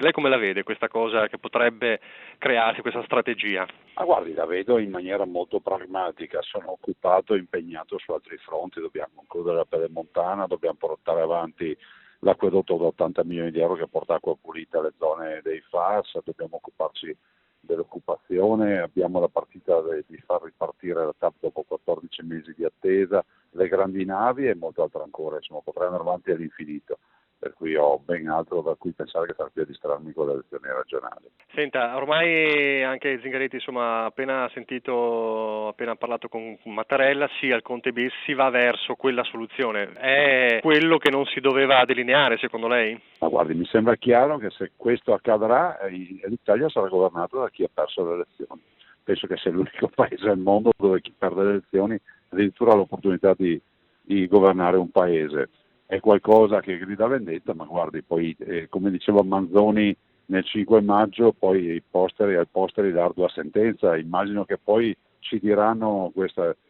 Lei come la vede questa cosa che potrebbe crearsi, questa strategia? Ma guardi, la vedo in maniera molto pragmatica, sono occupato e impegnato su altri fronti, dobbiamo concludere la Pedemontana, dobbiamo portare avanti l'acquedotto da 80 milioni di euro che porta acqua pulita alle zone dei FAS, dobbiamo occuparci dell'occupazione, abbiamo la partita di far ripartire la TAP dopo 14 mesi di attesa, le grandi navi e molto altro ancora, insomma potrei andare avanti all'infinito, per cui ho ben altro da cui pensare che far più a distrarmi con le elezioni regionali. Senta, ormai anche Zingaretti, insomma, appena parlato con Mattarella, sì, al Conte bis si va verso quella soluzione. È quello che non si doveva delineare, secondo lei? Ma guardi, mi sembra chiaro che se questo accadrà l'Italia sarà governata da chi ha perso le elezioni. Penso che sia l'unico paese al mondo dove chi perde le elezioni addirittura ha l'opportunità di governare un paese. È qualcosa che grida vendetta, ma guardi, poi come diceva Manzoni nel 5 maggio, poi al posteri l'ardua sentenza. Immagino che poi ci diranno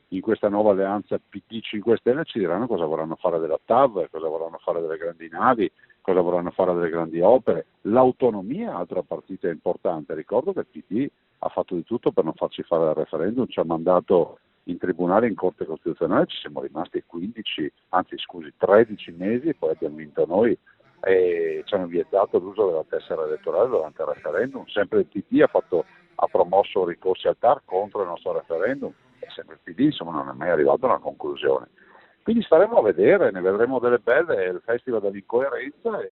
in questa nuova alleanza PD 5 Stelle ci diranno cosa vorranno fare della TAV, cosa vorranno fare delle grandi navi, cosa vorranno fare delle grandi opere. L'autonomia, altra partita importante. Ricordo che il PD ha fatto di tutto per non farci fare il referendum, ci ha mandato in tribunale, in Corte Costituzionale, ci siamo rimasti 13 mesi, poi abbiamo vinto noi e ci hanno vietato l'uso della tessera elettorale durante il referendum. Sempre il PD ha promosso ricorsi al TAR contro il nostro referendum e sempre il PD insomma non è mai arrivato a una conclusione. Quindi staremo a vedere, ne vedremo delle belle, è il festival dell'incoerenza.